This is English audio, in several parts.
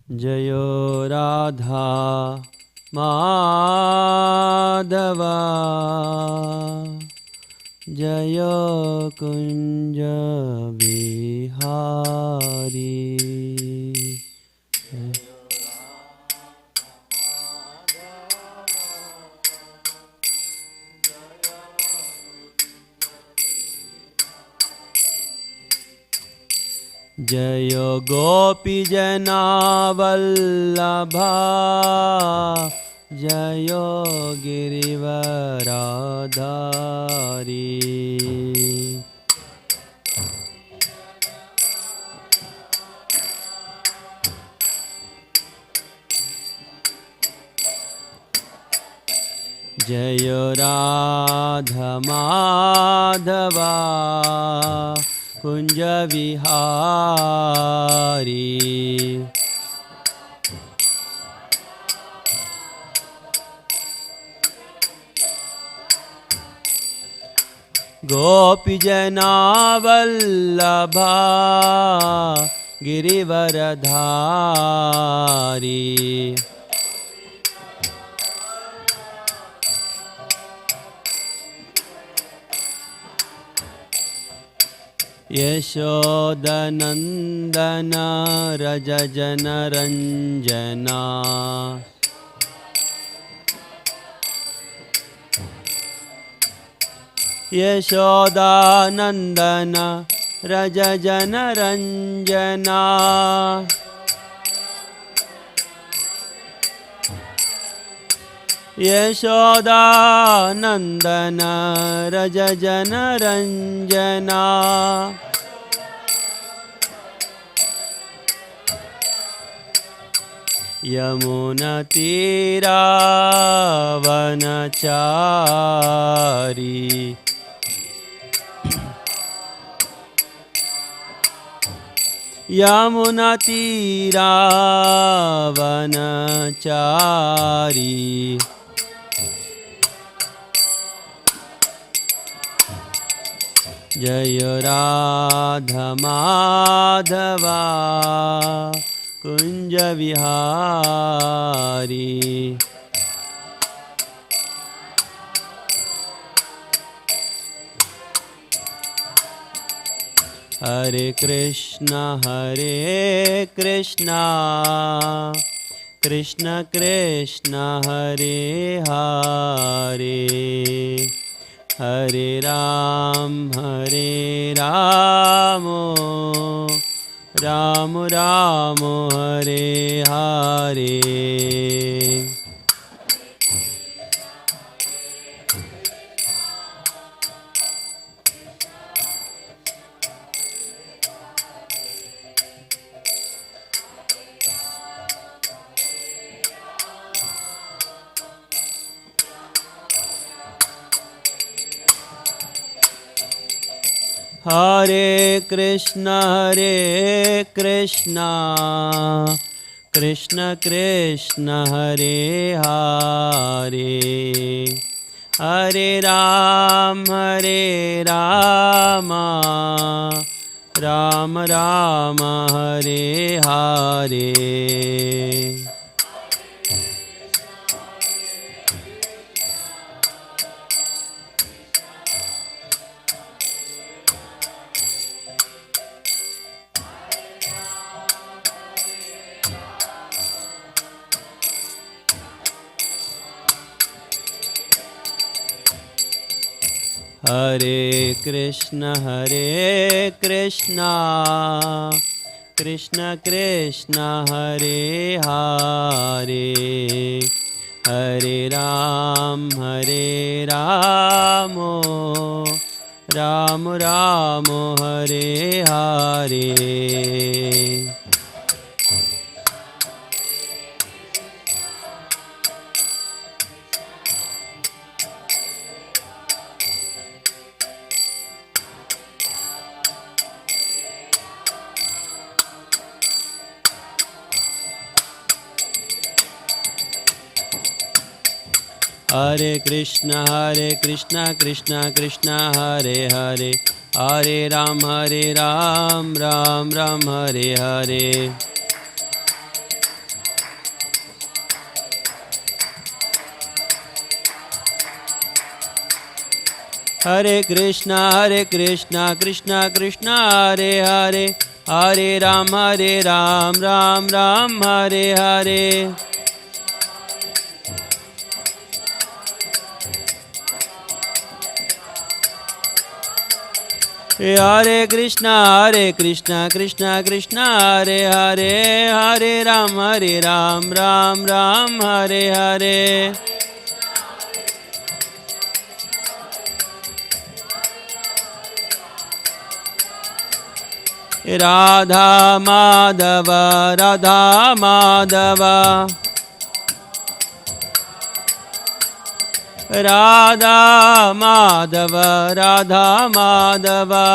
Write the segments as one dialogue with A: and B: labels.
A: जयो राधा माधवा जय कुंज बिहारी। जय गोपी जना वल्लभा जय गिरिवराधारी। जय राधा माधवा कुंज विहारी। गोपी जना वल्लभा गिरिवरधारी। यशोदनन्दन रज जन रंजना। यशोदानन्दन रज जन रंजना। यशोदानन्दन रज जन रंजना। यमुना तीरावनचारी। यमुना तीरावनचारी। जय राधा माधवा कुंज विहारी। हरे कृष्णा कृष्ण कृष्ण हरे हरे हरे राम राम राम हरे हरे। हरे कृष्ण कृष्ण कृष्ण हरे हरे हरे राम राम राम हरे हरे। हरे कृष्ण कृष्ण कृष्ण हरे हरे हरे राम राम राम हरे हरे। हरे Krishna Krishna Krishna Hare Hare Hare Ram Ram Ram Hare Hare. Hare Krishna Krishna Krishna Hare Hare, Hare Ram, Ram Ram Hare Hare. Hare Krishna Krishna Krishna Hare Hare, Hare Ram, Ram Ram Hare Hare. Radha Madhava, Radha Madhava, Radha Madhava, Radha Madhava,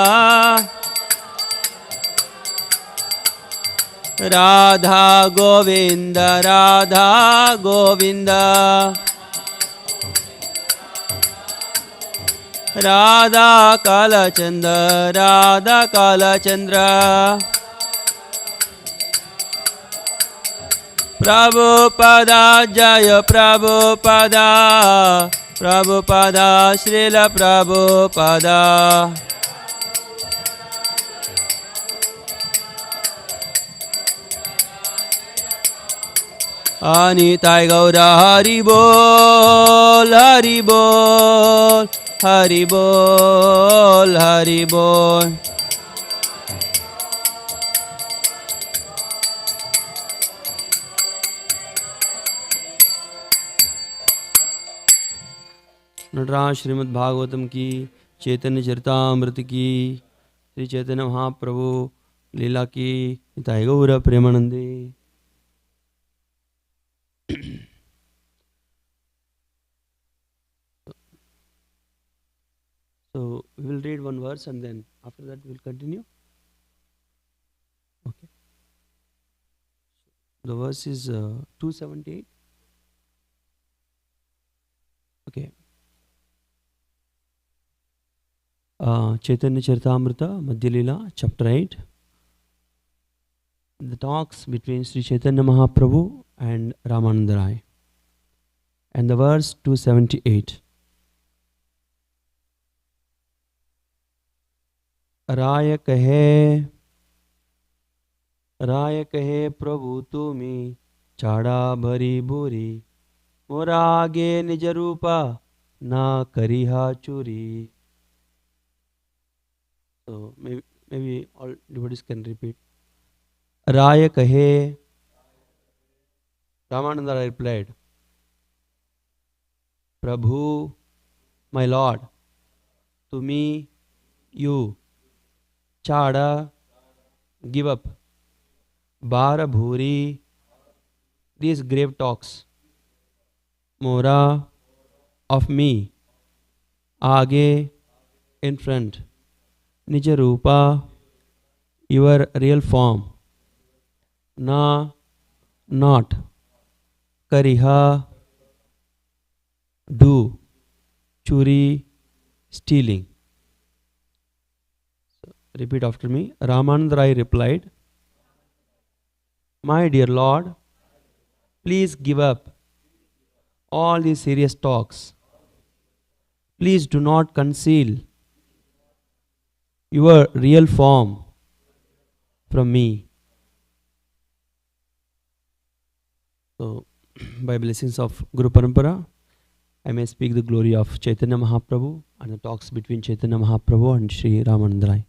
A: Radha Govinda, Radha Govinda, Radha Kalachandra, Radha Kalachandra. Prabhupada Jaya Prabhupada, Prabhupada Srila Prabhupada. Anitai Gaura Hari Bol, Hari Bol, Hari Bol, Hari Bol. Nataraj Shrimad Bhagavatam की, चैतन्य चरितामृत की, श्री चैतन्य महाप्रभु लीला की, निताई गौर प्रेमानंदे. So we will read one verse and then after that we will continue. Okay. The verse is 278. Okay. Chaitanya Charitamrta, Madhya Leela, chapter 8. The talks between Sri Chaitanya Mahaprabhu and Ramananda Rai. And the verse 278. राय कहे प्रभु तुम्हें चाड़ा भरी बुरी, मोरा आगे निज रूपा ना करिहा चूरी. So maybe all devotees can repeat. Raya kahe, Ramananda replied, Prabhu, my Lord, to me, you, Chada, give up, Bara Bhuri, these grave talks, Mora, of me, Aage, in front, Nija Rupa, your real form, Na, not, Kariha, do, Churi, stealing. So, repeat after me. Ramananda Rai replied, my dear Lord, please give up all these serious talks. Please do not conceal your real form from me. So, by blessings of Guru Parampara, I may speak the glory of Chaitanya Mahaprabhu and the talks between Chaitanya Mahaprabhu and Sri Ramananda Rai.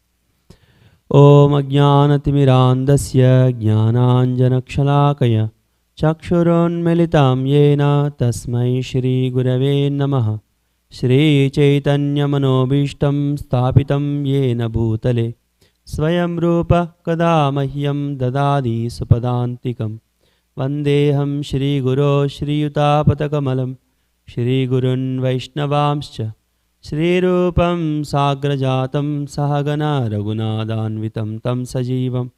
A: Om Ajnanatimirandasya Jnananjanakshalaakaya Chakshurunmilitam Yena Tasmai Shri Gurave Namaha. Shri Chaitanya Manobishtam Sthapitam Yena Bhutale Swayam Rupa Kada Mahyam Dadadi Supadantikam Vandeham Shri Guru Shri Yutapatakamalam Shri Gurun Vaishnavamscha Shri Rupam Sagrajatam Sahagana Raghunadanvitam Tam Sajivam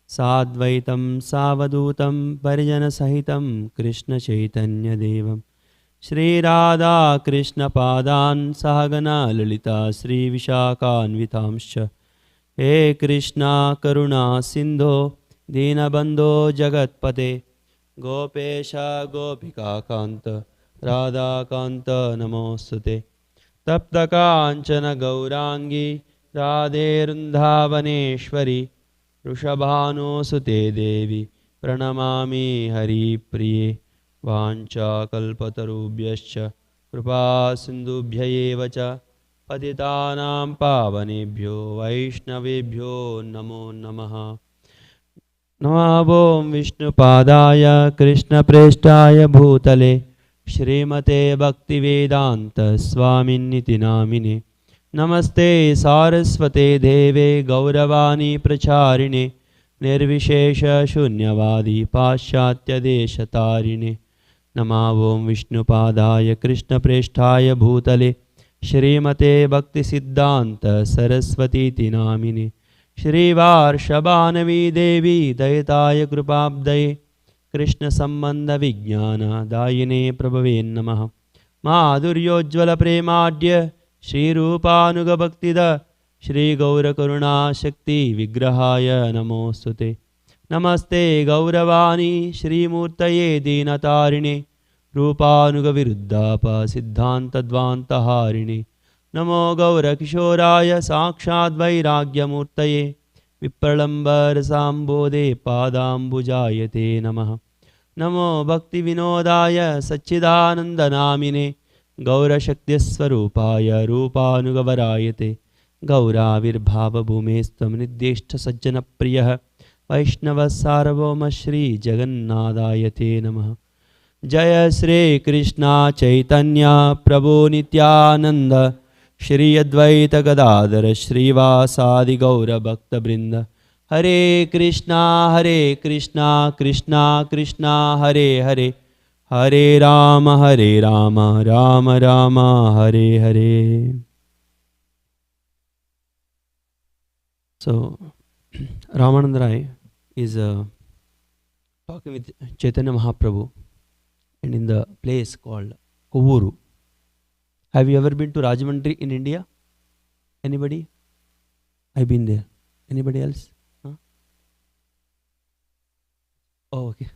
A: Sadvaitam Savadutam Parijana Sahitam Krishna Chaitanya Devam Shri Radha Krishna Padan Sahagana Lalita Shri Vishakhanvitamscha He Krishna Karuna Sindho Dinabandho Jagatpate Gopesha Gopika Kanta Radha Kanta Namostate तप्तकाञ्चन गौराङ्गी Radhe Vrindavaneshwari वृषभानुसुते देवी प्रणमामि हरिप्रिये वाञ्छाकल्पतरुभ्यश्च कृपा सिन्धुभ्य एव च पतितानां पावनेभ्यो वैष्णवेभ्यो नमो नमः। नमो विष्णुपादाय कृष्णप्रेष्ठाय भूतले श्रीमते भक्तिवेदांत स्वामिन्निति नामिने नमस्ते सारस्वते देवे गौरवाणी प्रचारिणे निर्विशेष शून्यवादी पाश्चात्यदेशतारिणे नमो विष्णुपादाय कृष्णप्रेष्ठाय भूतले श्रीमते भक्तिसिद्धान्त सरस्वतीति नामिने श्रीवार्षभानवी देवी दयिताय कृपाब्दये कृष्णसम्बन्धविज्ञानदायिने प्रभवे नमः। माधुर्योज्ज्वलप्रेमाढ्य श्रीरूपानुगभक्तिद श्रीगौरकरुणाशक्तिविग्रहाय नमोऽस्तुते। नमस्ते गौरवाणी श्रीमूर्तये दीनतारिणे रूपानुगविरुद्धापसिद्धान्तध्वान्तहारिणे नमो गौरकिशोराय साक्षाद्वैराग्यमूर्तये विप्रलम्बरसाम्बोधे पादाम्बुजायते नमः। नमो भक्तिविनोदाय सच्चिदानन्दनामिने गौरशक्तिस्वरूपाय रूपानुगवरायते गौराविर्भावभूमेस्त्वं निर्दिष्टसज्जनप्रियः वैष्णवसार्वभौम श्रीजगन्नाथाय ते नमः। जय श्री कृष्ण चैतन्य प्रभु नित्यानंद श्री अद्वैत गदाधर श्रीवासादि गौर भक्तवृंद हरे Krishna Krishna Krishna Hare Hare Hare Ram Ram Ram Hare Hare. So Ramananda Rai is talking with Chaitanya Mahaprabhu and in the place called Kovuru. Have you ever been to Rajahmundry in India? Anybody? I've been there. Anybody else? Huh? Oh, okay.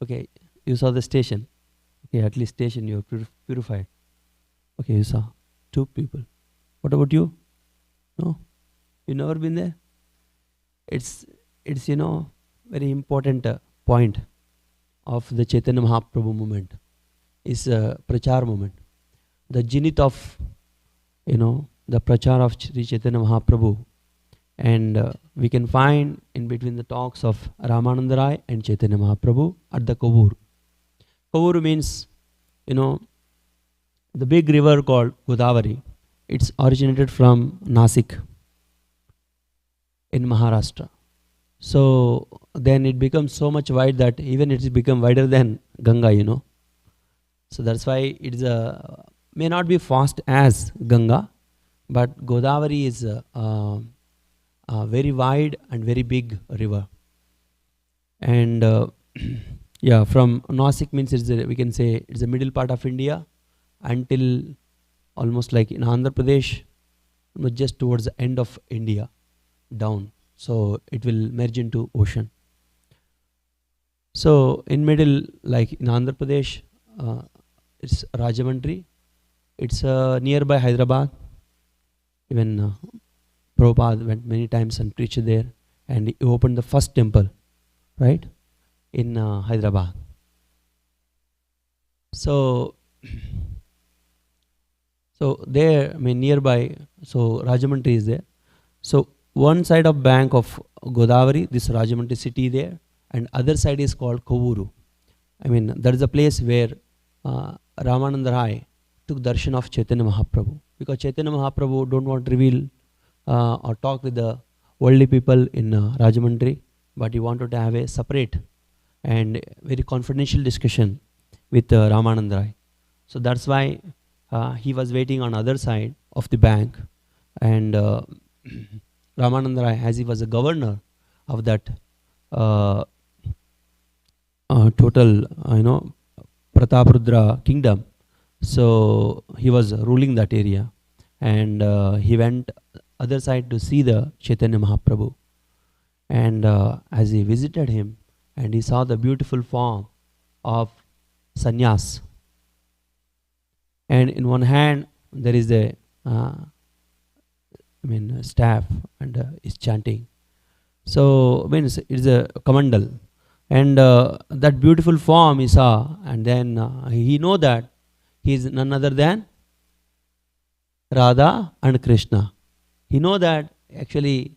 A: Okay, you saw the station. Okay, at least station you are purified. Okay, you saw 2 people. What about you? No? You never been there? It's very important point of the Chaitanya Mahaprabhu movement is prachar movement. The zenith of the prachar of Sri Chaitanya Mahaprabhu, and we can find in between the talks of Ramananda Rai and Chaitanya Mahaprabhu at the Kovur. Kovur means the big river called Godavari. It's originated from Nasik in Maharashtra. So then it becomes so much wide that even it's become wider than Ganga, So that's why it's may not be fast as Ganga, but Godavari is a very wide and very big river. And yeah, from Nasik means we can say it's the middle part of India until almost like in Andhra Pradesh, just towards the end of India down. So it will merge into ocean. So in middle, like in Andhra Pradesh, it's Rajahmundry. It's nearby Hyderabad. Even Prabhupada went many times and preached there, and he opened the first temple, right, in Hyderabad. So there, nearby, so Rajahmundry is there. So one side of bank of Godavari, this Rajahmundry city there, and other side is called Kovuru. That is a place where Ramananda Rai took darshan of Chaitanya Mahaprabhu, because Chaitanya Mahaprabhu don't want to reveal or talk with the worldly people in Rajahmundry, but he wanted to have a separate and very confidential discussion with Ramananda Rai. So that's why he was waiting on other side of the bank, and Ramananda Rai, as he was a governor of that total, Prataprudra kingdom, so he was ruling that area, and he went other side to see the Chaitanya Mahaprabhu, and as he visited him, and he saw the beautiful form of sannyas, and in one hand there is a staff and is chanting. So means it's a kamandal, and that beautiful form he saw, and then he know that he is none other than Radha and Krishna. He know that actually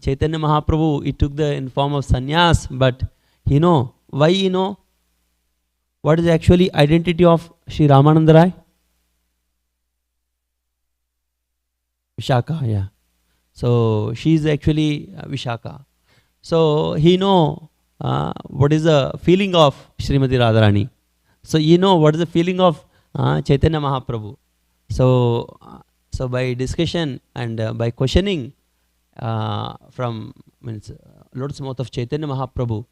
A: Chaitanya Mahaprabhu, he took the in form of sannyas, but he know why. He know what is actually identity of Sri Ramananda Rai? Vishaka, yeah. So she is actually Vishaka. So he know what is the feeling of Srimati Radharani. So you know what is the feeling of Chaitanya Mahaprabhu. So by discussion and by questioning from Lotus mouth of Chaitanya Mahaprabhu,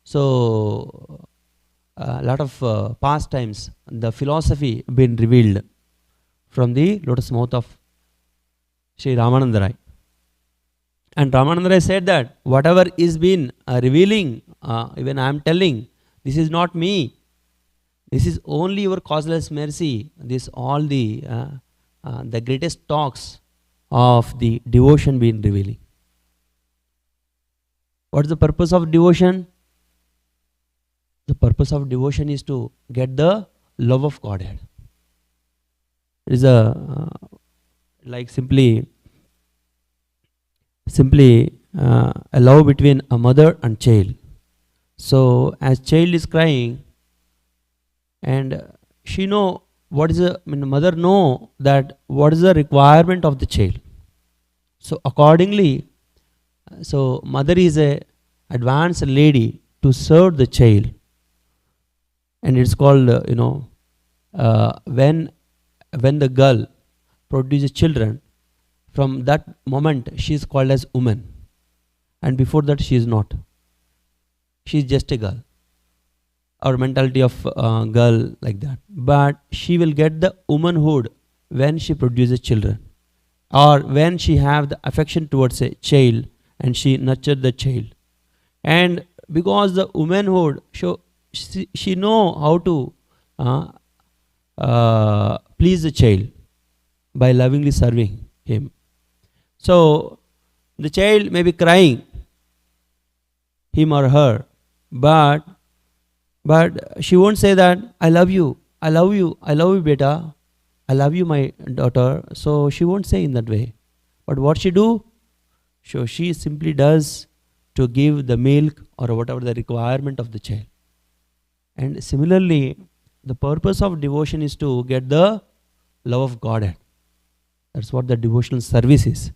A: so a lot of pastimes, the philosophy been revealed from the lotus mouth of Sri Ramananda Rai. And Ramananda Rai said that whatever is been revealing, even I am telling, this is not me. This is only your causeless mercy. This all the greatest talks of the devotion been revealing. What is the purpose of devotion? The purpose of devotion is to get the love of Godhead. It is a like simply a love between a mother and child. So as child is crying, and she know what is the mother know that what is the requirement of the child. So accordingly, so mother is a advanced lady to serve the child, and it's called when the girl produces children, from that moment she is called as woman, and before that she is not. She is just a girl. Our mentality of girl like that, but she will get the womanhood when she produces children, or when she have the affection towards a child and she nurtured the child. And because the womanhood, she know how to please the child by lovingly serving him. So the child may be crying, him or her, but she won't say that I love you, beta, I love you, my daughter. So she won't say in that way. But what she do? So she simply does to give the milk or whatever the requirement of the child. And similarly, the purpose of devotion is to get the love of Godhead. That's what the devotional service is.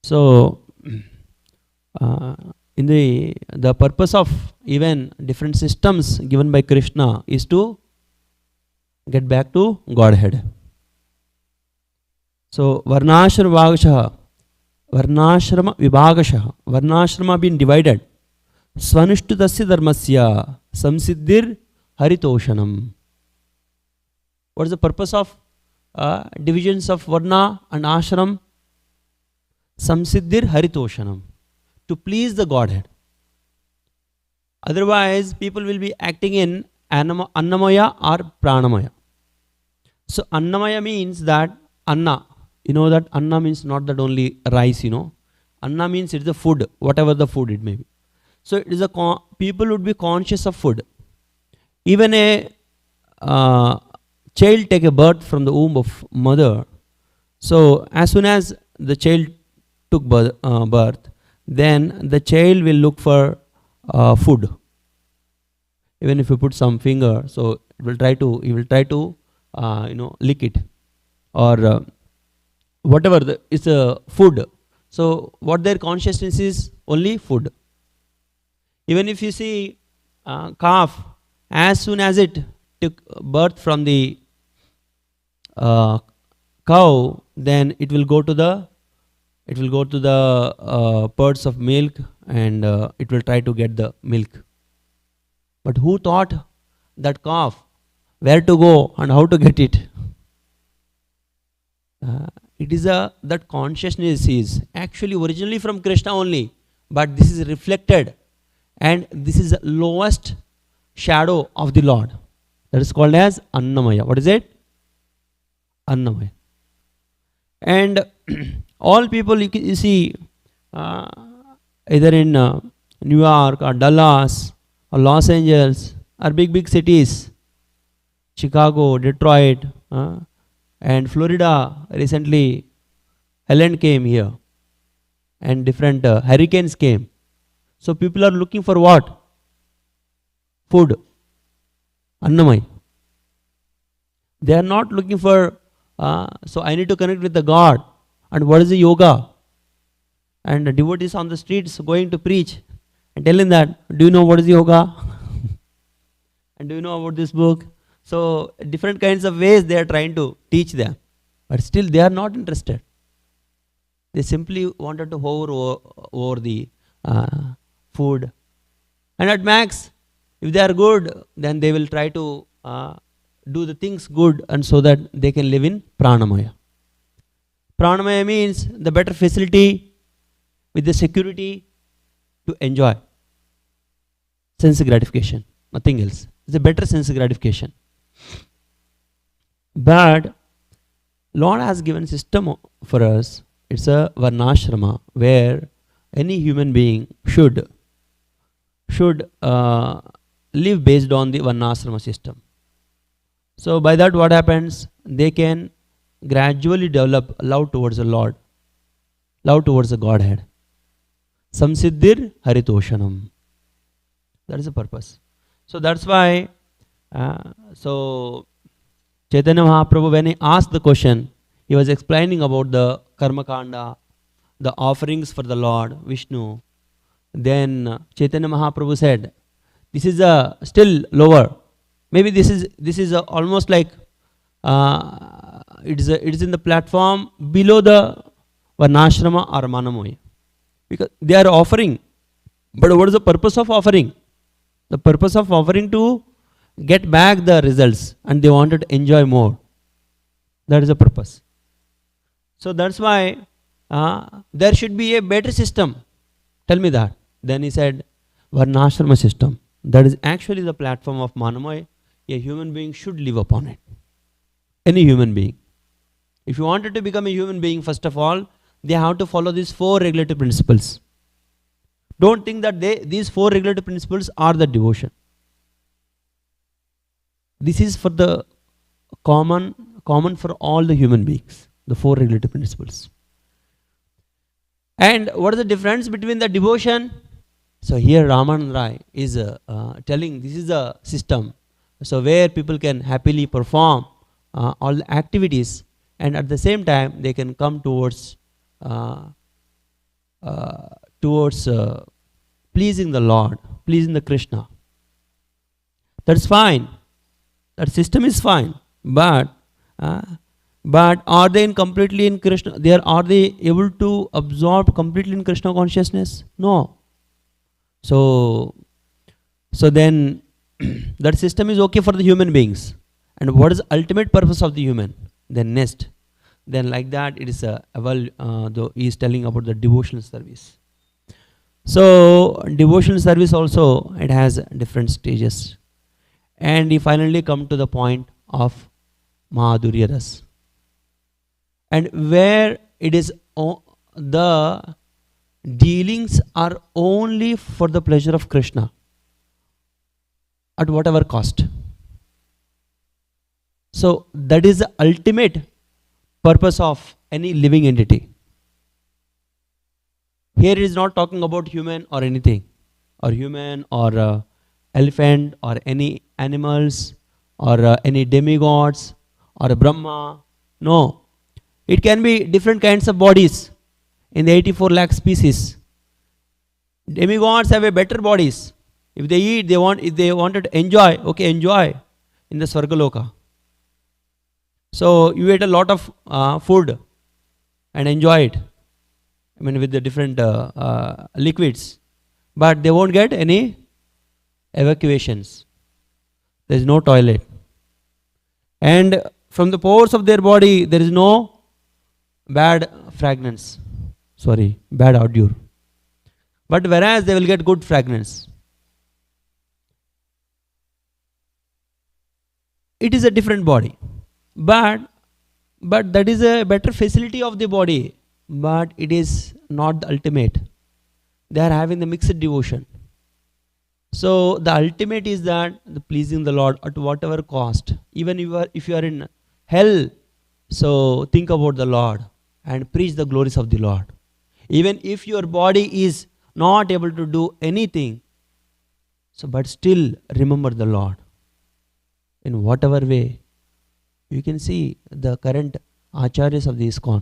A: So in the purpose of even different systems given by Krishna is to get back to Godhead. So Varnashrama Vibhagasha, Varnashrama being divided. Svanishtutasya dharmasya samsiddhir haritoshanam. What is the purpose of divisions of Varna and Ashram? Samsiddhir haritoshanam. To please the Godhead. Otherwise, people will be acting in Annamaya or Pranamaya. So, Annamaya means that Anna. You know that Anna means not that only rice, Anna means it's the food, whatever the food it may be. So, it is people would be conscious of food. Even a child take a birth from the womb of mother. So, as soon as the child took birth, then the child will look for food. Even if you put some finger, so he will try to lick it, or whatever is a food. So what their consciousness is? Only food. Even if you see calf, as soon as it took birth from the cow, then it will go to the purse of milk, and it will try to get the milk. But who taught that calf where to go and how to get it? It is that consciousness is actually originally from Krishna only, but this is reflected, and this is the lowest shadow of the Lord. That is called as Annamaya. What is it? Annamaya. And all people you see, either in New York or Dallas or Los Angeles or big cities, Chicago, Detroit, and Florida. Recently, Helen came here, and different hurricanes came. So people are looking for what? Food, Annamaya. They are not looking for, so I need to connect with the God. And what is the yoga? And the devotees on the streets going to preach and telling that, do you know what is yoga? And do you know about this book? So different kinds of ways they are trying to teach them. But still they are not interested. They simply wanted to hover over the food. And at max, if they are good, then they will try to do the things good, and so that they can live in Pranamaya. Pranamaya means the better facility with the security to enjoy sense gratification, nothing else. It's a better sense gratification. But Lord has given system for us. It's a varnashrama where any human being should live based on the varnashrama system. So by that what happens? They can gradually develop love towards the Lord, love towards the Godhead. Samsiddhir haritoshanam. That is the purpose. So that's why, so Chaitanya Mahaprabhu, when he asked the question, he was explaining about the karma kanda, the offerings for the Lord Vishnu. Then Chaitanya Mahaprabhu said, this is still lower. Maybe this is almost like it is in the platform below the varnashrama or manamoya, because they are offering. But what is the purpose of offering? The purpose of offering to get back the results, and they wanted to enjoy more. That is the purpose. So that's why there should be a better system. Tell me that. Then he said, varnashrama system. That is actually the platform of Manamoy. A human being should live upon it. Any human being. If you wanted to become a human being, first of all, they have to follow these 4 regulative principles. Don't think that these 4 regulative principles are the devotion. This is for the common for all the human beings. The 4 regulative principles. And what is the difference between the devotion? So here Ramanand Rai is telling this is a system. So where people can happily perform all the activities, and at the same time they can come towards pleasing the Lord, pleasing the Krishna. That's fine. That system is fine. But are they completely in Krishna? Are they able to absorb completely in Krishna consciousness? No. So then that system is okay for the human beings. And what is the ultimate purpose of the human? Then next. Then like that it is he is telling about the devotional service. So devotional service also, it has different stages. And he finally come to the point of Madhurya Ras. And where it is the dealings are only for the pleasure of Krishna at whatever cost. So that is the ultimate purpose of any living entity. Here it is not talking about human or anything, or human or elephant or any animals or any demigods or Brahma. No. It can be different kinds of bodies in the 84 lakh species. Demigods have a better bodies. If they eat, if they wanted to enjoy, okay, enjoy in the Swargaloka. So you eat a lot of food and enjoy it. I mean, with the different liquids. But they won't get any evacuations. There is no toilet. And from the pores of their body, there is no bad fragrance. Bad odor. But whereas they will get good fragrance. It is a different body. But but that is a better facility of the body, but it is not the ultimate. They are having the mixed devotion. So the ultimate is that the pleasing the Lord at whatever cost. Even if you are in hell, so think about the Lord and preach the glories of the Lord. Even if your body is not able to do anything, so but still remember the Lord. In whatever way, you can see the current acharyas of the ISKCON.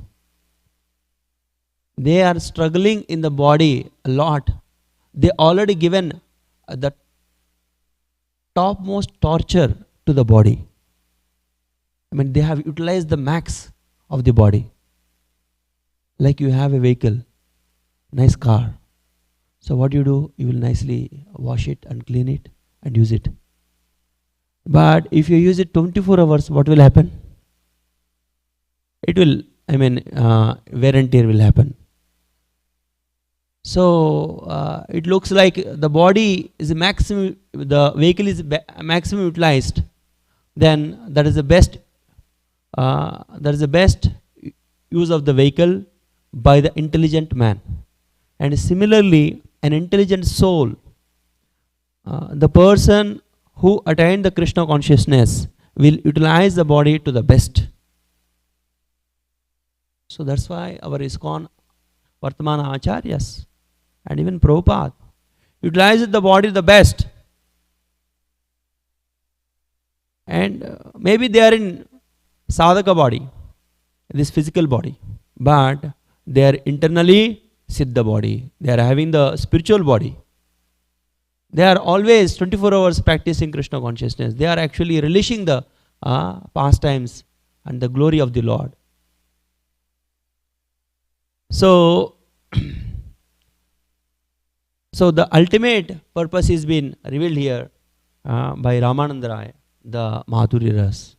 A: They are struggling in the body a lot. They already given the topmost torture to the body. I mean, they have utilized the max of the body. Like you have a vehicle, nice car. So what you do? You will nicely wash it and clean it and use it. But if you use it 24 hours, what will happen? It will, wear and tear will happen. So it looks like the body is maximum, the vehicle is maximum utilized. Then that is the best. That is the best use of the vehicle by the intelligent man. And similarly, an intelligent soul, the person who attained the Krishna consciousness will utilize the body to the best. So that's why our ISKCON Vartamana Acharyas and even Prabhupada utilizes the body the best. And maybe they are in sadhaka body, this physical body, but they are internally siddha body. They are having the spiritual body. They are always 24 hours practicing Krishna consciousness. They are actually relishing the pastimes and the glory of the Lord. So, so the ultimate purpose is been revealed here by Ramananda Rai, the Madhurya Ras.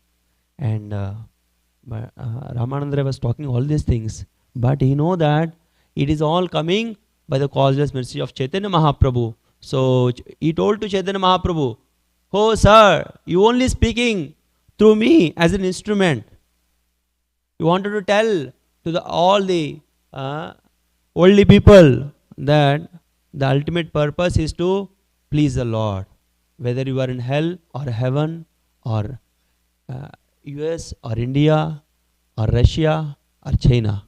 A: And Ramananda Rai was talking all these things, but he know that it is all coming by the causeless mercy of Chaitanya Mahaprabhu. So he told to Chaitanya Mahaprabhu, "Oh sir, you only speaking through me as an instrument. You wanted to tell to all the worldly people that the ultimate purpose is to please the Lord. Whether you are in hell or heaven or US or India or Russia or China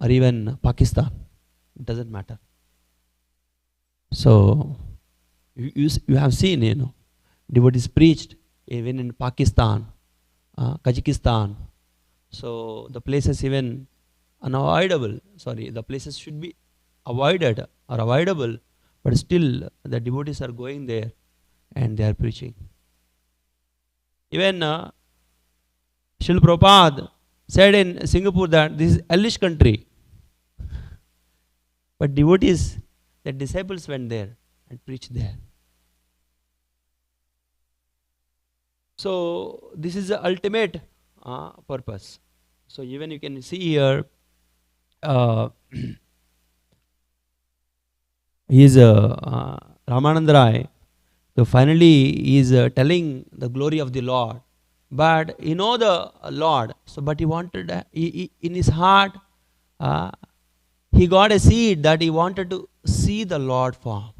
A: or even Pakistan, it doesn't matter." So you have seen, devotees preached even in Pakistan, Kazakhstan. So the places even unavoidable. Sorry, the places should be avoided or avoidable, but still the devotees are going there and they are preaching. Even Srila Prabhupada said in Singapore that this is hellish country. But devotees, the disciples went there and preached there. So this is the ultimate purpose. So even you can see here, he is Ramananda Rai. So finally he is telling the glory of the Lord. But he know the Lord. So but he wanted, in his heart, he got a seed that he wanted to see the Lord form.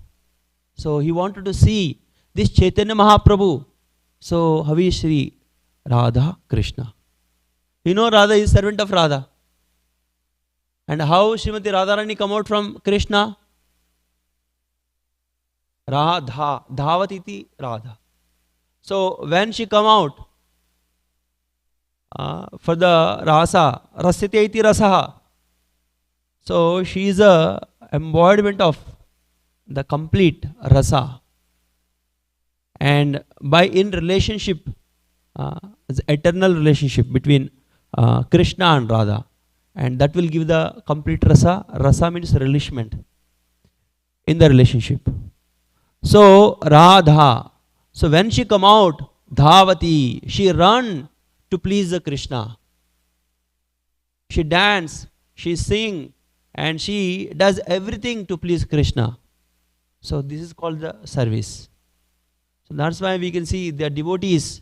A: So he wanted to see this Chaitanya Mahaprabhu. So how is Shri Radha Krishna? Radha is servant of Radha. And how Srimati Radharani come out from Krishna? Radha, Dhavatiti Radha. So when she come out for the rasa, rasyate iti rasaha. So she is a embodiment of the complete rasa. And by in relationship, eternal relationship between Krishna and Radha. And that will give the complete rasa. Rasa means relishment in the relationship. So Radha, so when she come out, Dhavati, she run to please the Krishna. She dance, she sing, and she does everything to please Krishna. So this is called the service. So that's why we can see the devotees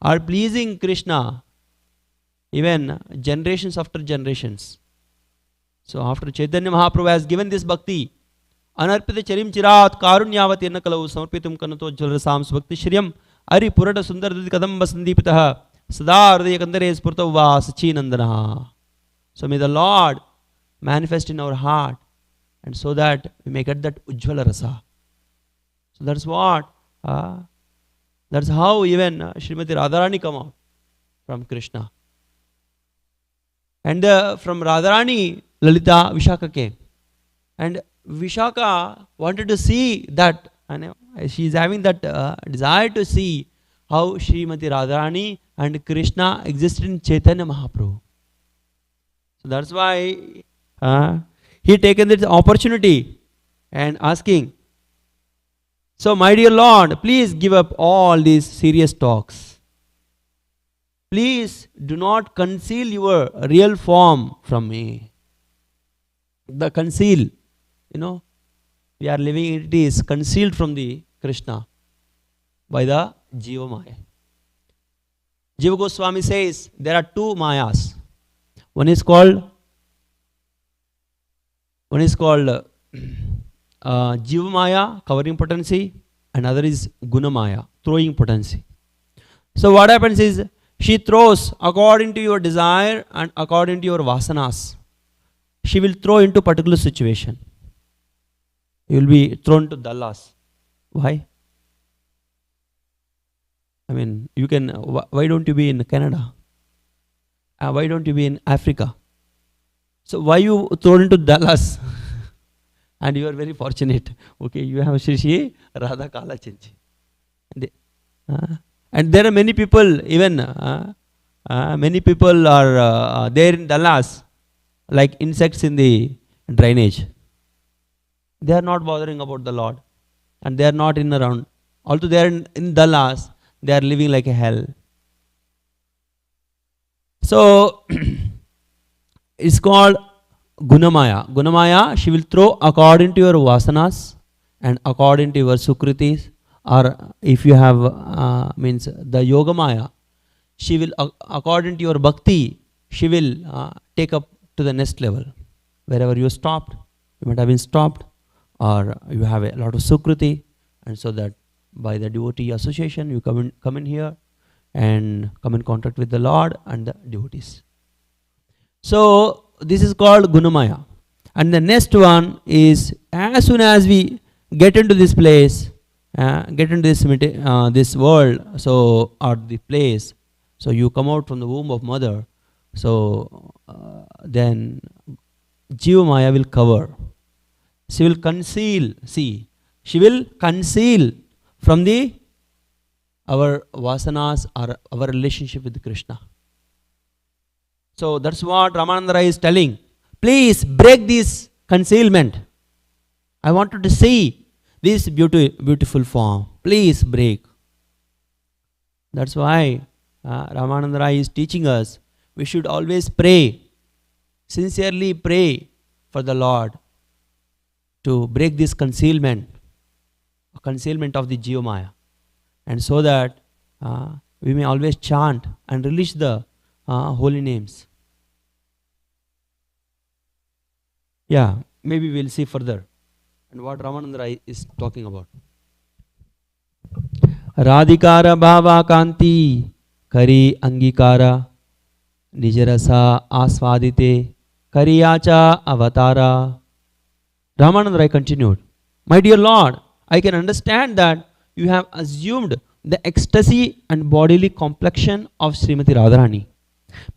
A: are pleasing Krishna even generations after generations. So after Chaitanya Mahaprabhu has given this bhakti, Anarpita Charim Chirat Karunyavati Nakalau Samarpitum Kanato Jalarasams Bhakti Shriyam Ari Purata Sundar Kadamba Sandipitaha Sada Ardaya Kandare Spurta Vasachi Nandana. So may the Lord manifest in our heart, and so that we may get that Ujjvala Rasa. So that's what, that's how even Srimati Radharani come out from Krishna. And from Radharani, Lalita Vishaka came. And Vishaka wanted to see that, and she is having that desire to see how Srimati Radharani and Krishna existed in Chaitanya Mahaprabhu. So that's why he taken this opportunity and asking, so my dear Lord, please give up all these serious talks. Please do not conceal your real form from me. The conceal, we are living, it is concealed from the Krishna by the Jiva Maya. Jiva Goswami says there are two Mayas. One is called Jiva Maya, covering potency, and other is Guna Maya, throwing potency. So what happens is, she throws according to your desire and according to your vasanas. She will throw into particular situation. You will be thrown to dallas. Why? I mean, you can. Why don't you be in Canada? Why don't you be in Africa? So why you thrown into Dallas? And you are very fortunate. Okay, you have Shri Radha Kala Chinchi. And there are many people, even many people are there in Dallas, like insects in the drainage. They are not bothering about the Lord, and they are not in around. Although they are in Dallas, they are living like a hell. So it's called Gunamaya. Gunamaya, she will throw according to your vasanas and according to your sukritis, or if you have means the Yogamaya, she will according to your bhakti, she will take up to the next level. Wherever you stopped, you might have been stopped, or you have a lot of sukriti, and so that by the devotee association you come in here and come in contact with the Lord and the devotees. So this is called Gunamaya. And the next one is, as soon as we get into this place, get into this world, so or the place, so you come out from the womb of mother, so then Jiva Maya will cover. She will conceal. See, she will conceal from our vasanas or our relationship with Krishna. So that's what Ramananda Rai is telling. Please break this concealment. I wanted to see this beautiful form. Please break. That's why Ramananda Rai is teaching us, we should always pray, sincerely pray for the Lord to break this concealment of the Jiva Maya, and so that we may always chant and release the holy names. Yeah, maybe we'll see further and what Ramananda Rai is talking about. Radhikara Bhava Kanti Kari Angikara Nijarasa Aswadite Kariyacha Avatara. Ramananda Rai continued, my dear Lord, I can understand that you have assumed the ecstasy and bodily complexion of Srimati Radharani.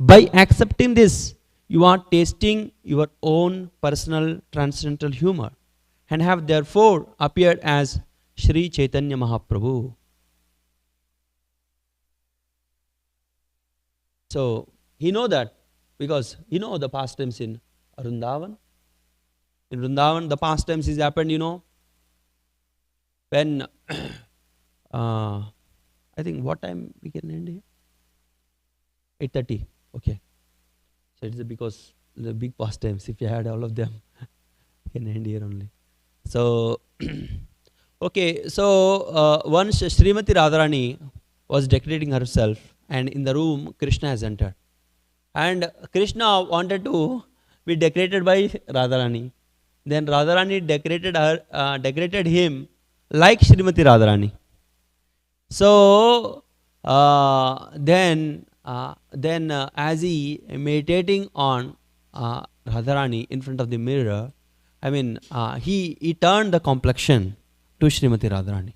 A: By accepting this, you are tasting your own personal transcendental humor and have therefore appeared as Sri Chaitanya Mahaprabhu. So he know that because the pastimes in Vrindavan. In Vrindavan, the pastimes is happened, when I think what time we can end here? 8:30. Okay. So it's because the big pastimes, if you had all of them, we can end here only. So, okay. So once Srimati Radharani was decorating herself and in the room Krishna has entered. And Krishna wanted to be decorated by Radharani. Then Radharani decorated him like Srimati Radharani. So then as he meditating on Radharani in front of the mirror, he turned the complexion to Srimati Radharani.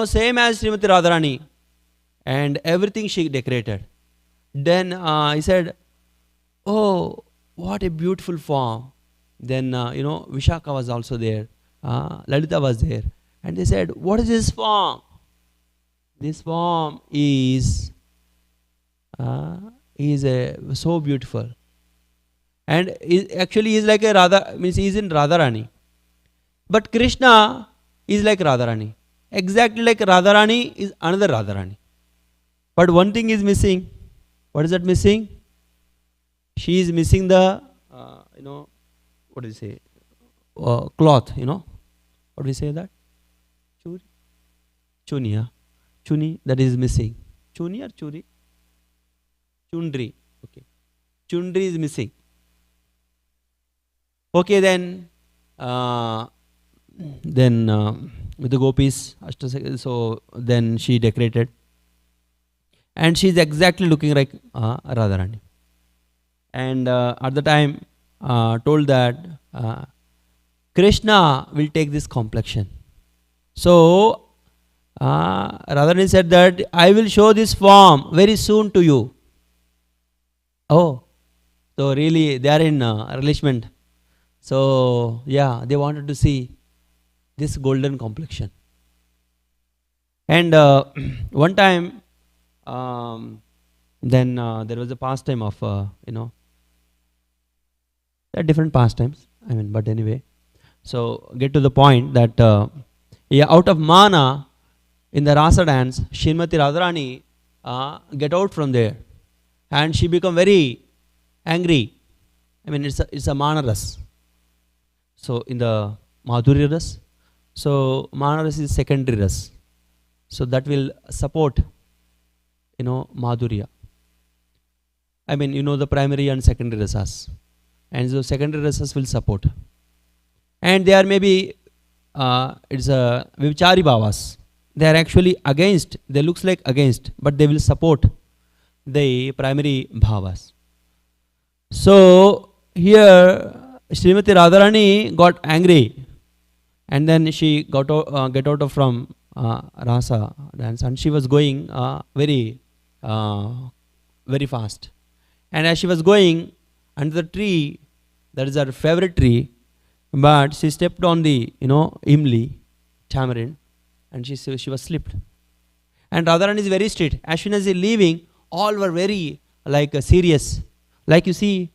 A: Same as Srimati Radharani, and everything she decorated. Then he said, "Oh, what a beautiful form." Then Vishaka was also there, Lalita was there, and they said, "What is this form?" This form is so beautiful, and actually is like a Radha, means he is in Radharani, but Krishna is like Radharani, exactly like Radharani is another Radharani, but one thing is missing. What is that missing? She is missing the what do you say, cloth, what do we say that? Chuni, yeah. Chuni, that is missing. Chuni or churi? Chundri. Okay. Chundri is missing. Okay, then with the gopis, so then she decorated, and she is exactly looking like Radharani. And at the time told that Krishna will take this complexion. So Radharani said that I will show this form very soon to you. Oh, so really they are in relishment. So yeah, they wanted to see this golden complexion. And one time, then there was a pastime of there are different pastimes. But anyway, so get to the point that out of mana in the rasa dance, Srimati Radharani get out from there, and she become very angry. It's a mana ras. So in the Madhurya ras, so mana ras is secondary ras. So that will support Madhurya. The primary and secondary rasas, and so secondary rasas will support, and they are maybe it's a Vichari Bhavas. They are actually against, they looks like against, but they will support the primary bhavas. So here Srimati Radharani got angry, and then she get out of from rasa dance, and she was going very fast. And as she was going under the tree, that is her favorite tree, but she stepped on the imli, tamarind, and she was slipped. And Radharani is very strict. As soon as they leaving, all were very serious. Like you see,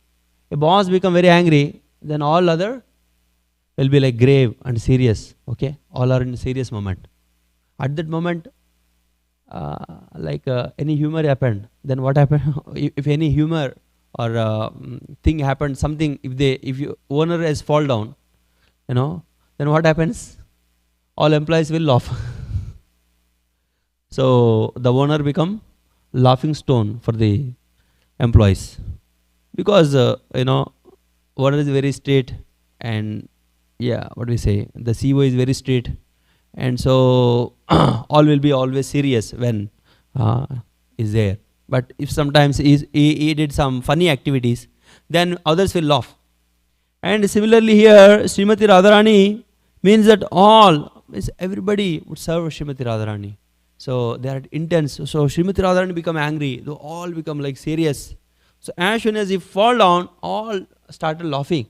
A: a boss become very angry, then all other will be grave and serious. Okay, all are in a serious moment. At that moment, any humor happened, then what happened? If any humor or thing happened, something, if your owner has fall down, then what happens? All employees will laugh. So the owner become laughing stone for the employees, because owner is very straight, and what do we say, the CEO is very straight, and so all will be always serious when is there. But if sometimes he did some funny activities, then others will laugh. And similarly here, Srimati Radharani means that everybody would serve Srimati Radharani. So they are intense. So Srimati Radharani become angry, they all become serious. So as soon as he fall down, all started laughing.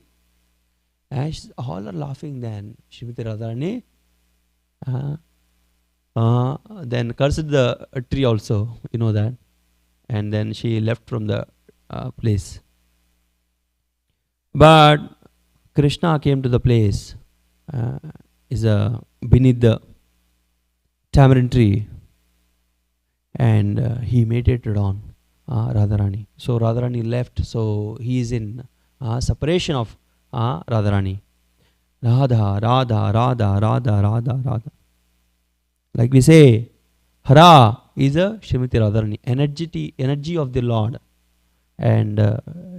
A: As all are laughing, then Srimati Radharani then cursed the tree also, that. And then she left from the place. But Krishna came to the place, is beneath the tamarind tree, and he meditated on Radharani. So Radharani left, so he is in separation of Radharani. Radha, Radha, Radha, Radha, Radha, Radha. Like we say, Hara is a Srimati Radharani, energy of the Lord. And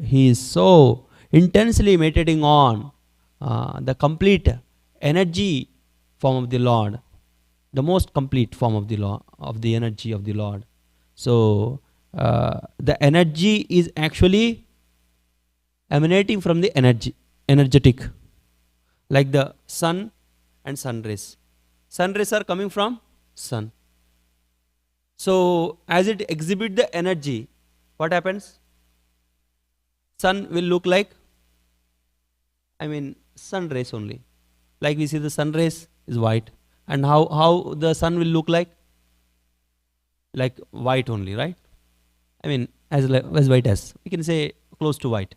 A: he is so intensely meditating on the complete energy form of the Lord, the most complete form of the Lord, of the energy of the Lord. So the energy is actually emanating from the energetic, like the sun and sun rays. Sun rays are coming from sun. So as it exhibits the energy, what happens? Sun will look like, sun rays only. Like we see the sun rays is white. And how the sun will look like? Like white only, right? As white as, we can say close to white.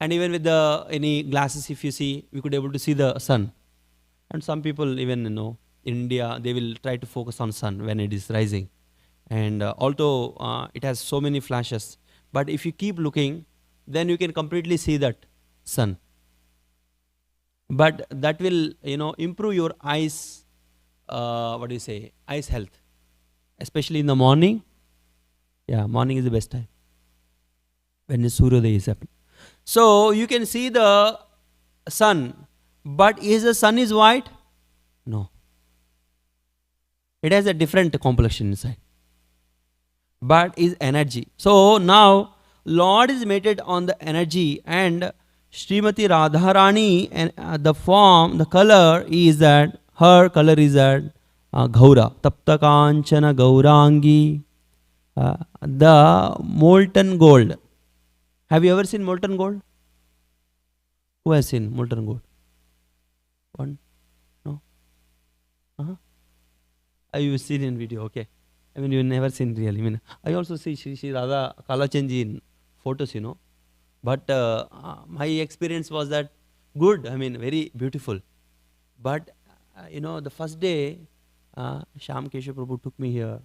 A: And even with any glasses, if you see, we could able to see the sun. And some people even, in India, they will try to focus on sun when it is rising. And although it has so many flashes, but if you keep looking, then you can completely see that sun. But that will, improve your eyes, eyes health. Especially in the morning. Yeah, morning is the best time. When the Suryodaya is happening. So you can see the sun, but is the sun is white? No. It has a different complexion inside. But is energy. So now Lord is mated on the energy, and Srimati Radharani, and the form, the color is that, her color is that Gaura, Tapta Kanchana Gaurangi, the molten gold. Have you ever seen molten gold? Who has seen molten gold? One? No? You've seen in video, okay. You've never seen really. I also see Shri Radha Kalachandji in photos, But my experience was that good, very beautiful. But, the first day, Shyam Keshav Prabhu took me here,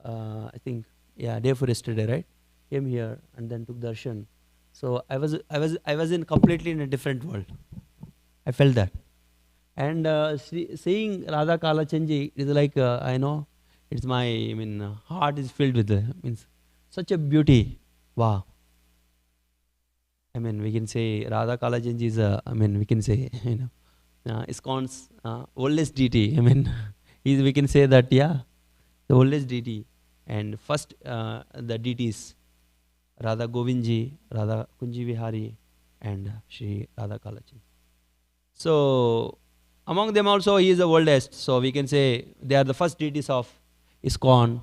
A: I think, day before yesterday, right? Came here and then took darshan. So I was in completely in a different world. I felt that. And seeing Radha Kalachandji is like, I know, it's my, heart is filled with such a beauty. Wow. We can say Radha Kalachandji is we can say, ISKCON's oldest deity. We can say that, yeah, the oldest deity. And first, the deities, Radha Govindji, Radha Kunji Vihari, and Shri Radha Kalachandji. So, among them also, he is the oldest. So, we can say they are the first deities of ISKCON.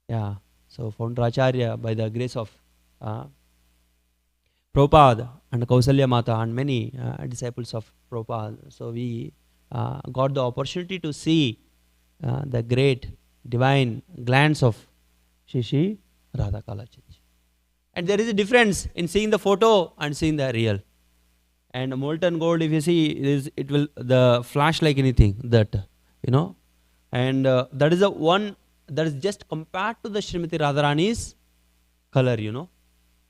A: Yeah. So, founder Acharya, by the grace of Prabhupada and Kausalya Mata and many disciples of Prabhupada. So, we got the opportunity to see the great divine glance of Shri Radha Kalachandji. And there is a difference in seeing the photo and seeing the real. And molten gold, if you see, it will the flash like anything, that, and that is the one that is just compared to the Srimati Radharani's color,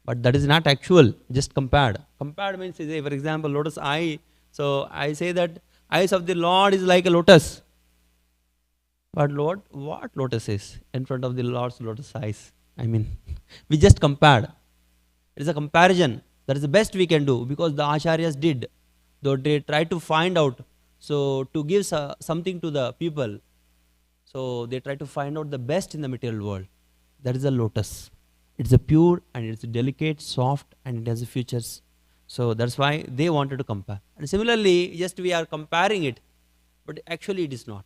A: but that is not actual, just compared. Compared means, say, for example, lotus eye. So I say that eyes of the Lord is like a lotus. But Lord, what lotus is in front of the Lord's lotus eyes? We just compared. It is a comparison. That is the best we can do, because the Acharyas did. Though they tried to find out, so to give something to the people, so they try to find out the best in the material world. That is a lotus. It's a pure and it's delicate, soft, and it has features. So that's why they wanted to compare. And similarly, just we are comparing it, but actually it is not.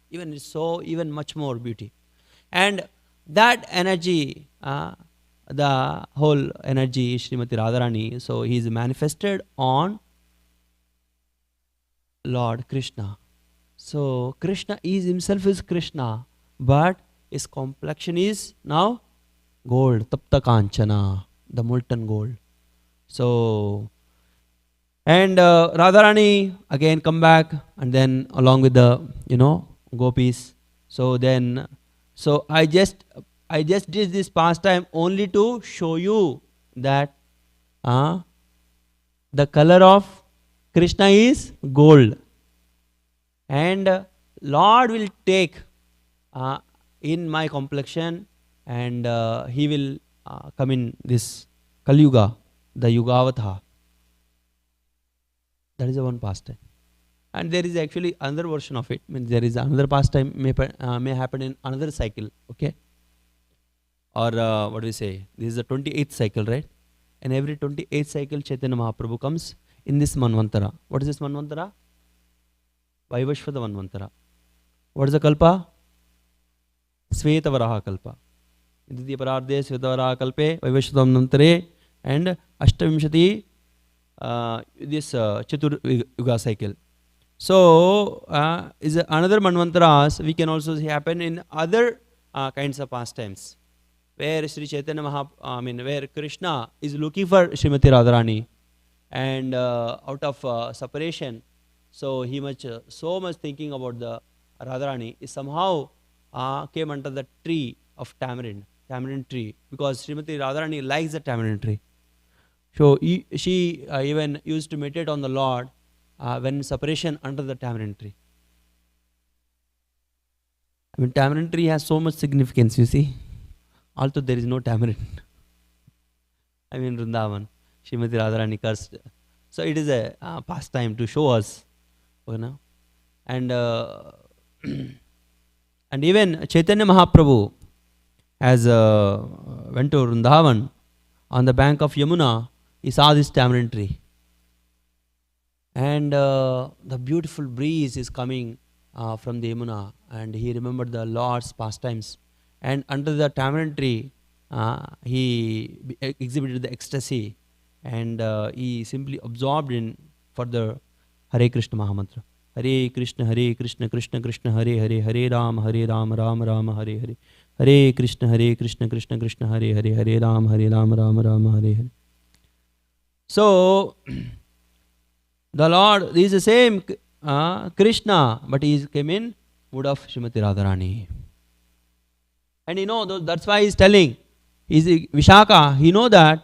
A: Even it's so, even much more beauty. And that energy, the whole energy is Srimati Radharani. So he is manifested on Lord Krishna. So Krishna is himself is Krishna, but his complexion is now gold, Tapta Kanchana, the molten gold. So, and Radharani again come back, and then along with the gopis. So then, so I just did this pastime only to show you that the color of Krishna is gold, and Lord will take in my complexion, and he will come in this Kali Yuga, the Yugavatha. That is the one pastime. And there is actually another version of it. Means there is another pastime may happen in another cycle. Okay. Or what do we say? This is the 28th cycle, right? And every 28th cycle, Chaitanya Mahaprabhu comes in this Manvantara. What is this Manvantara? Vaivashvata Manvantara. What is the Kalpa? Svetavaraha Kalpa. Inditi Pararde Svetavaraha Kalpe, Vaivashvata Manvantare, and Ashtavimshati, this Chatur Yuga cycle. So, is another Manvantaras we can also see happen in other kinds of pastimes, where Sri Chaitanya where Krishna is looking for Srimati Radharani, and out of separation, so he so much thinking about the Radharani, is somehow came under the tree of tamarind tree, because Srimati Radharani likes the tamarind tree. So she even used to meditate on the Lord when separation under the tamarind tree. I mean, tamarind tree has so much significance, you see. Although there is no tamarind. I mean, Vrindavan, Srimati Radharani cursed. So it is a pastime to show us, you know. And and even Chaitanya Mahaprabhu has went to Vrindavan. On the bank of Yamuna, he saw this tamarind tree. And the beautiful breeze is coming from the Yamuna, and he remembered the Lord's pastimes. And under the tamarind tree, he exhibited the ecstasy, and he simply absorbed in further Hare Krishna Mahamantra. Hare Krishna, Krishna Krishna, Hare Hare, Hare Ram, Ram Ram, Hare Hare. Hare Krishna, Krishna Krishna, Hare Hare, Hare Ram, Ram Ram, Hare Hare. So, the Lord is the same Krishna, but he came in mood of Srimati Radharani. And you know, that's why he's telling, he's Vishaka, he know that.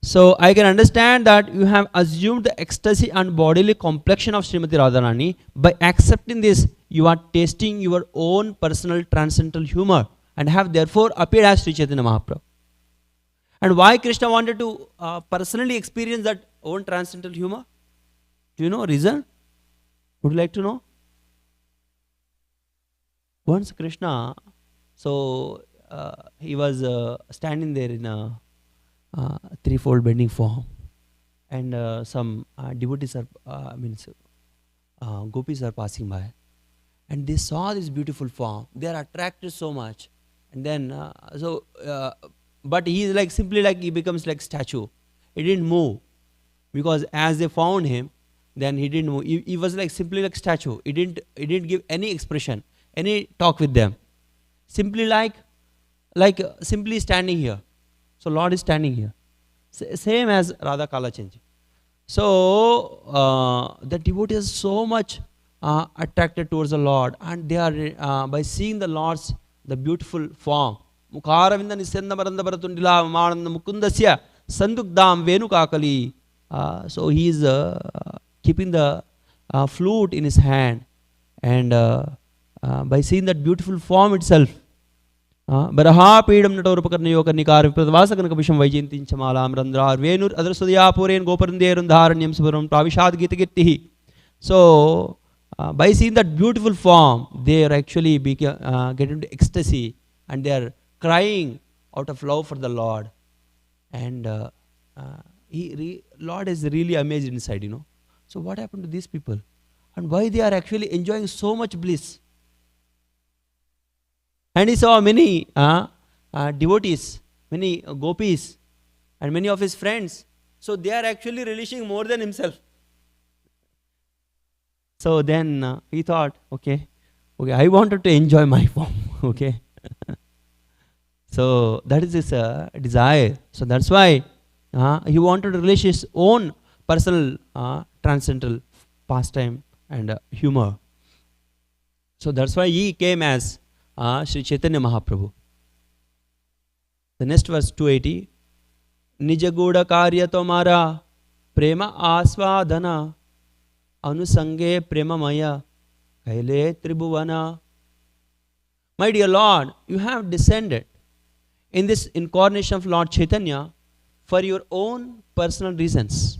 A: So I can understand that you have assumed the ecstasy and bodily complexion of Srimati Radharani. By accepting this, you are tasting your own personal transcendental humor, and have therefore appeared as Sri Chaitanya Mahaprabhu. And why Krishna wanted to personally experience that own transcendental humor? Do you know reason? Would you like to know? Once Krishna, so he was standing there in a threefold bending form, and some devotees are, gopis are passing by, and they saw this beautiful form. They are attracted so much, and then but he is like simply like he becomes like statue. He didn't move, because as they found him, then he didn't move. He was like simply like statue. He didn't give any expression, any talk with them. Simply like simply standing here. So Lord is standing here, same as Radha Kalachandji. So the devotees are so much attracted towards the Lord, and they are by seeing the Lord's the beautiful form. Mukharavinda Nisenda Maranda Baratundila Mananda Mukundasya Sandukdam Venukakali. So he is keeping the flute in his hand, and by seeing that beautiful form itself, Baraha Pedam Natorupakarnayo Karnikar Pradvasakan Kabisham Vajintin Chamalam Randra Venur Adrasudya Puren Goparanderundaranyam Subaram Pravishad Gitagitihi. So by seeing that beautiful form, they are actually get into ecstasy, and they are crying out of love for the Lord. And Lord is really amazed inside, you know. So what happened to these people? And why they are actually enjoying so much bliss? And he saw many devotees, many gopis, and many of his friends. So they are actually relishing more than himself. So then he thought, okay, I wanted to enjoy my form, okay. So that is his desire. So that's why he wanted to relish his own personal transcendental pastime and humor. So that's why he came as Sri Chaitanya Mahaprabhu. The next verse 280. Nijaguda karya tomara prema aswadana anusange prema maya Kaile Tribhuvana. My dear Lord, you have descended in this incarnation of Lord Chaitanya for your own personal reasons.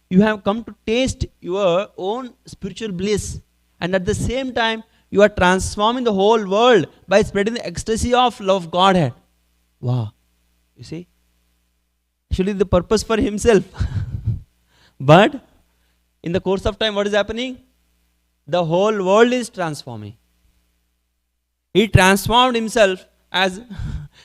A: You have come to taste your own spiritual bliss, and at the same time, you are transforming the whole world by spreading the ecstasy of love Godhead. Wow. You see? Actually, the purpose for himself. But in the course of time, what is happening? The whole world is transforming. He transformed himself as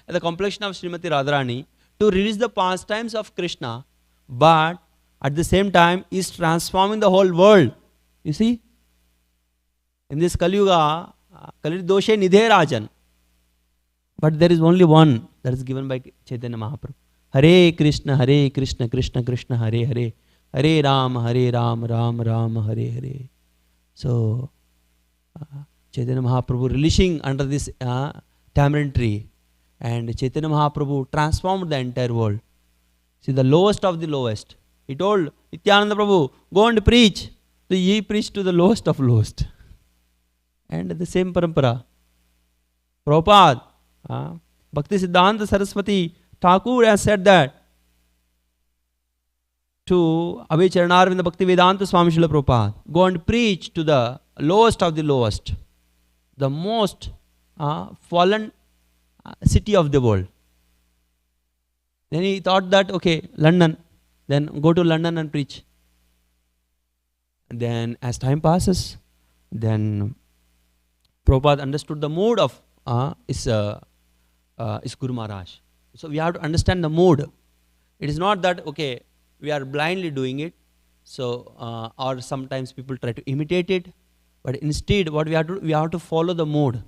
A: the complexion of Srimati Radharani to release the pastimes of Krishna, but at the same time is transforming the whole world. You see? In this Kali Yuga, Kali Doshe Nidhe Rajan. But there is only one that is given by Chaitanya Mahaprabhu. Hare Krishna, Krishna Krishna, Hare Hare. Hare Ram, Ram Ram, Hare Hare. So, Chaitanya Mahaprabhu releasing under this tamarind tree, and Chaitanya Mahaprabhu transformed the entire world. See, the lowest of the lowest. He told Nityananda Prabhu, go and preach. So he preached to the lowest of lowest. And the same parampara. Prabhupada, Bhakti Siddhanta Saraswati Thakur has said that to Abhay Charanarvinda Bhakti Vedanta Swami Srila Prabhupada, go and preach to the lowest of the lowest, the most fallen city of the world. Then he thought that, okay, London, then go to London and preach. And then as time passes, then Prabhupada understood the mood of his Guru Maharaj. So we have to understand the mood. It is not that, okay, we are blindly doing it, so or sometimes people try to imitate it, but instead what we have to do, we have to follow the mood.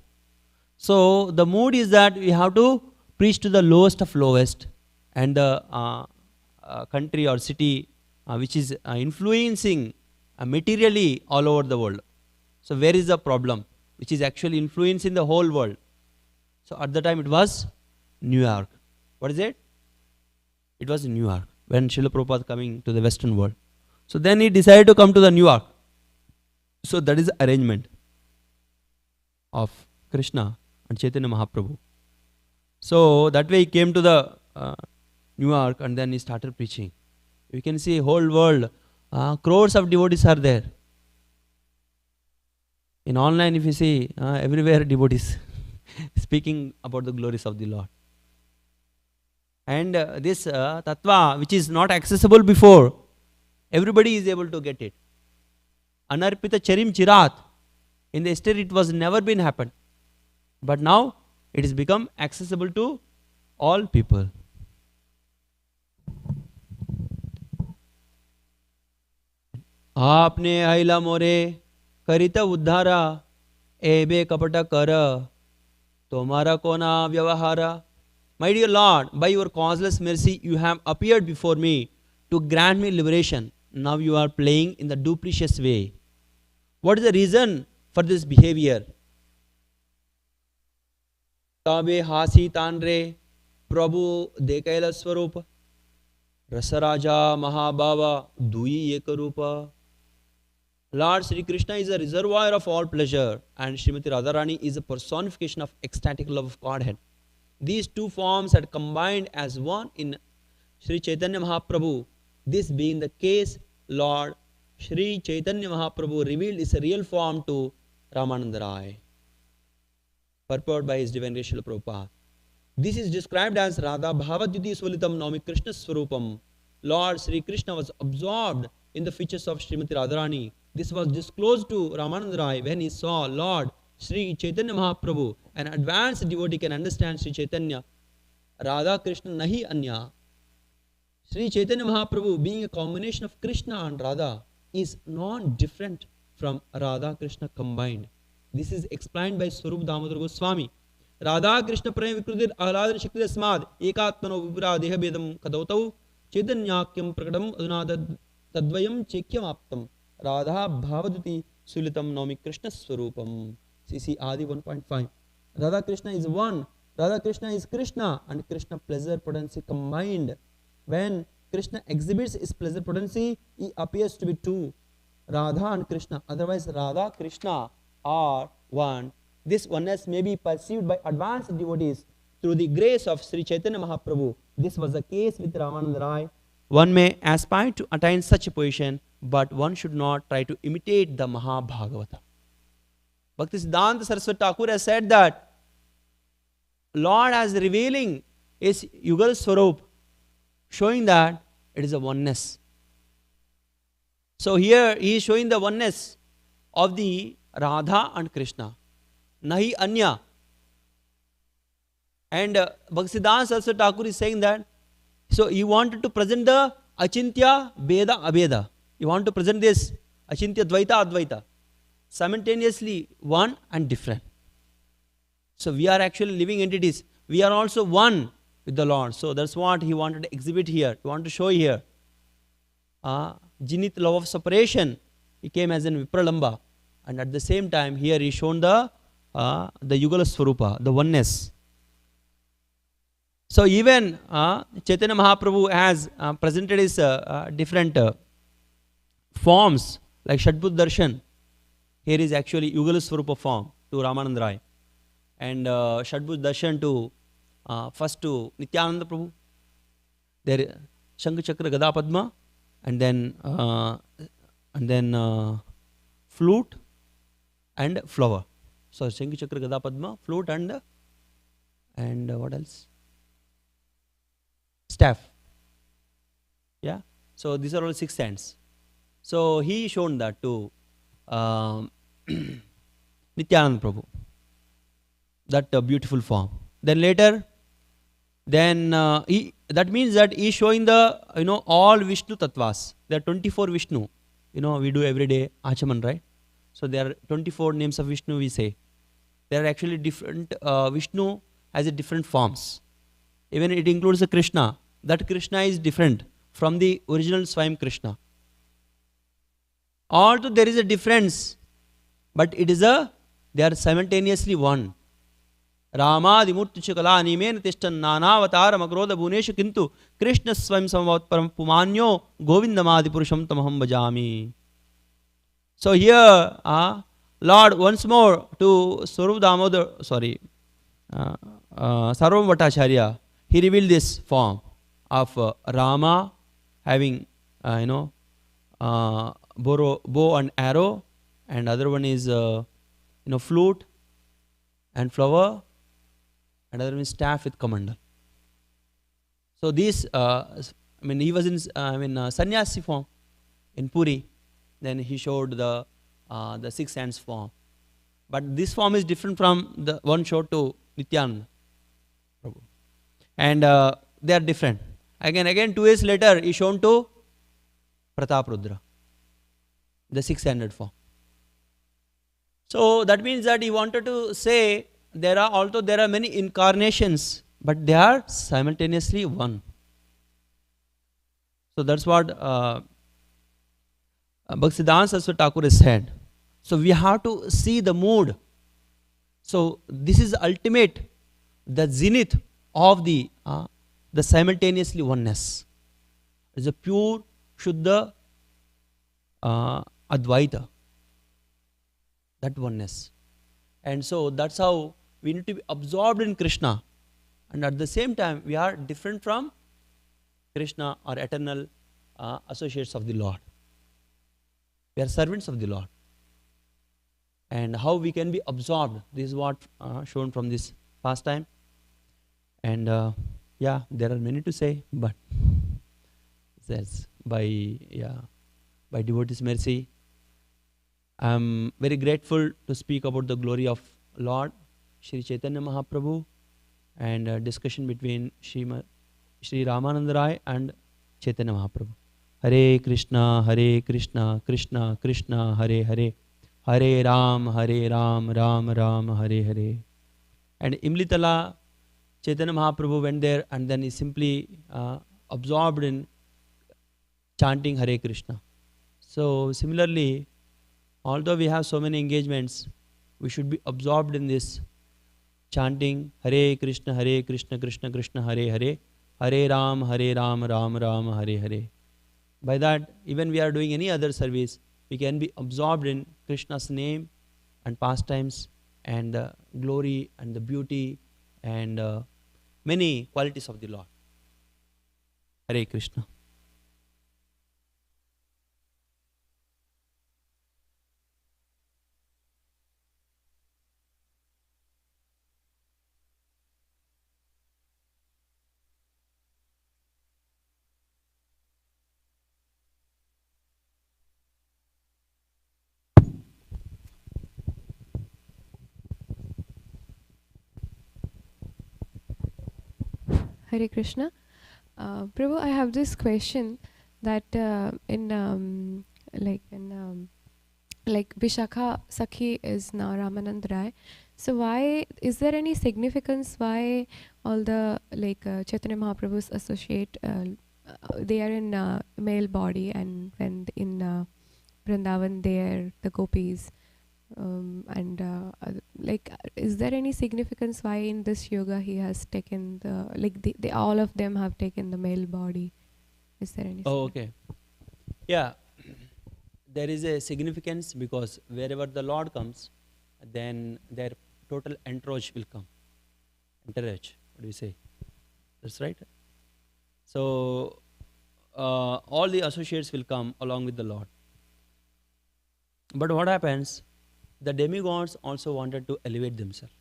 A: So the mood is that we have to preach to the lowest of lowest, and the country or city which is influencing materially all over the world. So where is the problem? Which is actually influencing the whole world. So at the time it was New York. What is it? It was New York when Srila Prabhupada coming to the Western world. So then he decided to come to the New York. So that is the arrangement of Krishna and Chaitanya Mahaprabhu. So that way he came to the New York, and then he started preaching. You can see whole world, crores of devotees are there. In online, if you see, everywhere devotees speaking about the glories of the Lord. And this tattva, which is not accessible before, everybody is able to get it. Anarpita charim chirat. In the history, it was never been happened. But now, it has become accessible to all people. आपने आइला मोरे करिता उद्धारा एबे कपट कर तुम्हारा कोना व्यवहारा. My dear Lord, by your causeless mercy, you have appeared before me to grant me liberation. Now you are playing in the duplicitous way. What is the reason for this behavior? Tabe hasi tanre Prabhu dekaila swarupa Rasaraja Mahabhava Dui Ekarupa. Lord Sri Krishna is a reservoir of all pleasure, and Srimati Radharani is a personification of ecstatic love of Godhead. These two forms had combined as one in Sri Chaitanya Mahaprabhu. This being the case, Lord Sri Chaitanya Mahaprabhu revealed his real form to Ramananda Rai, purported by his divine grace Srila Prabhupada. This is described as Radha Bhavadyuti Svalitam Naumi Krishna Swarupam. Lord Sri Krishna was absorbed in the features of Srimati Radharani. This was disclosed to Ramananda Rai when he saw Lord Sri Chaitanya Mahaprabhu. An advanced devotee can understand Sri Chaitanya. Radha Krishna Nahi Anya. Sri Chaitanya Mahaprabhu, being a combination of Krishna and Radha, is not different from Radha Krishna combined. This is explained by Swarup Damodar Goswami. Radha Krishna Prem Vikrudir Ahladar Shakti Asmad Ekatmano Vipra Deha Bedam Kadautau Chaitanyakyam Prakadam Adunada Tadvayam Chekyam Aptam Radha Bhavaduti Sulitam Naumi Krishna Swarupam. CC Adi 1.5. Radha Krishna is one. Radha Krishna is Krishna and Krishna pleasure potency combined. When Krishna exhibits his pleasure potency, he appears to be two, Radha and Krishna. Otherwise, Radha Krishna are one. This oneness may be perceived by advanced devotees through the grace of Sri Chaitanya Mahaprabhu. This was the case with Ramananda Rai. One may aspire to attain such a position, but one should not try to imitate the Mahabhagavata. Bhaktisiddhanta Saraswati Thakur has said that Lord as revealing is Yugal Swarup, showing that it is a oneness. So here he is showing the oneness of the Radha and Krishna. Nahi Anya. And Bhaktisiddhanta Saraswati Thakur is saying that, so he wanted to present the Achintya, Beda, Abeda. You want to present this Achintya, Dvaita, Advaita. Simultaneously one and different. So we are actually living entities. We are also one with the Lord. So that's what he wanted to exhibit here. He wanted to show here. Jinit love of separation. He came as an Vipralamba. And at the same time here he shown the Yugala Swarupa, the oneness. So even Chaitanya Mahaprabhu has presented his different forms like Shadbud Darshan. Here is actually Yugala Swarupa form to Ramananda Rai. And Shadbud Darshan to first to Nityananda Prabhu. There Shankha Chakra Gada Padma and then flute and flower. So Shankha Chakra Gada Padma, flute and what else? Staff. Yeah. So these are all 6 hands. So he shown that to Nityananda Prabhu. That beautiful form. Then later, that means that he is showing the all Vishnu Tattvas. There are 24 Vishnu. We do every day Achaman, right? So there are 24 names of Vishnu we say. There are actually different Vishnu has a different forms. Even it includes a Krishna. That Krishna is different from the original Swayam Krishna. Although there is a difference, but they are simultaneously one. Rama Dimurti Chakala Animen Tishtan Nanavatar Magrodha Bhunesha Kintu Krishna Swayam Samavat Param Pumanyo Govindamadi Purusham Tamaham Bhajami. So here, Lord once more to Sarup Damodar, Sarvam Bhattacharya, he revealed this form of Rama having, bow and arrow, and other one is, flute and flower, and other one is staff with kamandal. So these, he was in, sannyasi form in Puri. Then he showed the 6 hands form. But this form is different from the one showed to Nityananda Prabhu. And they are different. Again, 2 years later, he shown to Pratap Rudra, the 6-handed form. So that means that he wanted to say there are many incarnations, but they are simultaneously one. So that's what Bhaktisiddhanta Saraswati Thakur has said. So we have to see the mood. So this is ultimate, the zenith of the simultaneously oneness. It is a pure Shuddha Advaita. That oneness. And so that's how we need to be absorbed in Krishna. And at the same time, we are different from Krishna or eternal associates of the Lord. We are servants of the Lord. And how we can be absorbed. This is what shown from this pastime. And there are many to say, but that's by devotees' mercy. I am very grateful to speak about the glory of Lord Sri Chaitanya Mahaprabhu and discussion between Sri Ramananda Rai and Chaitanya Mahaprabhu. Hare Krishna, Krishna Krishna, Hare Hare, Hare Ram, Ram Ram, Hare Hare. And Imlitala, Chaitanya Mahaprabhu went there and then he simply absorbed in chanting Hare Krishna. So similarly, although we have so many engagements, we should be absorbed in this chanting Hare Krishna, Krishna Krishna, Hare Hare, Hare Ram, Ram Ram, Hare Hare. By that, even we are doing any other service, we can be absorbed in Krishna's name and pastimes and the glory and the beauty and many qualities of the Lord. Hare Krishna.
B: Hare Krishna. Prabhu, I have this question that like Vishakha Sakhi is now Ramanand Rai. So why is there any significance why all the Chaitanya Mahaprabhu's associate they are in male body, and when in Vrindavan they are the gopis, is there any significance why in this yoga he has taken the all of them have taken the male body? Is there any?
A: Oh, okay. Yeah, there is a significance because wherever the Lord comes, then their total entourage will come. Entourage, what do you say? That's right. So all the associates will come along with the Lord. But what happens? The demigods also wanted to elevate themselves.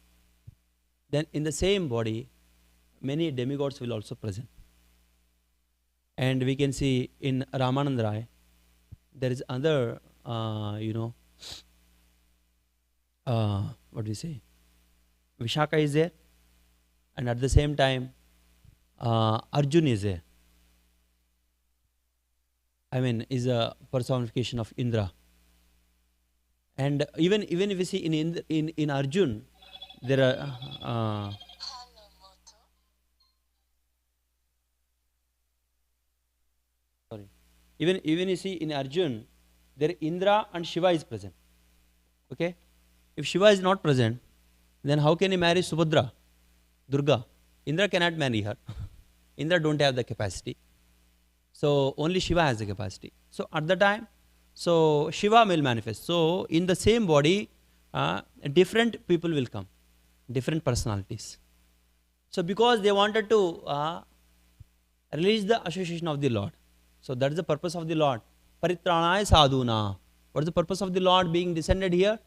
A: Then in the same body, many demigods will also present. And we can see in Ramanand Rai, there is other, what do you say? Vishaka is there, and at the same time, Arjun is there. I mean, is a personification of Indra. And even if you see in Arjun, there are sorry. Even you see in Arjun, there Indra and Shiva is present. Okay, if Shiva is not present, then how can he marry Subhadra, Durga? Indra cannot marry her. Indra don't have the capacity. So only Shiva has the capacity. So at the time, so Shiva will manifest. So in the same body, different people will come, different personalities. So because they wanted to release the association of the Lord. So that is the purpose of the Lord. Paritranaya sadhuna. What is the purpose of the Lord being descended here?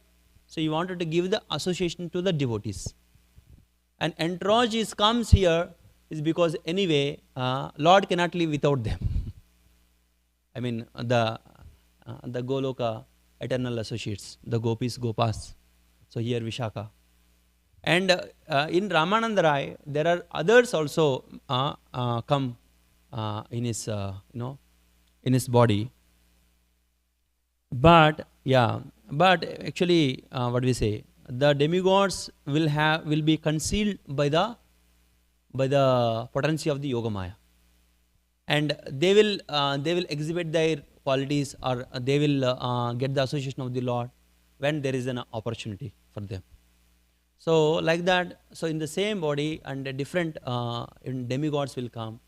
A: So he wanted to give the association to the devotees. And entourage comes here is because anyway, Lord cannot live without them. I mean, the Goloka eternal associates, the gopis, gopas. So here Vishaka. And in Ramanand Rai, there are others also come in his, in his body. But actually, what we say, the demigods will be concealed by the potency of the Yogamaya, and they will exhibit their qualities, or they will get the association of the Lord when there is an opportunity for them. So like that, so in the same body and different in demigods will come,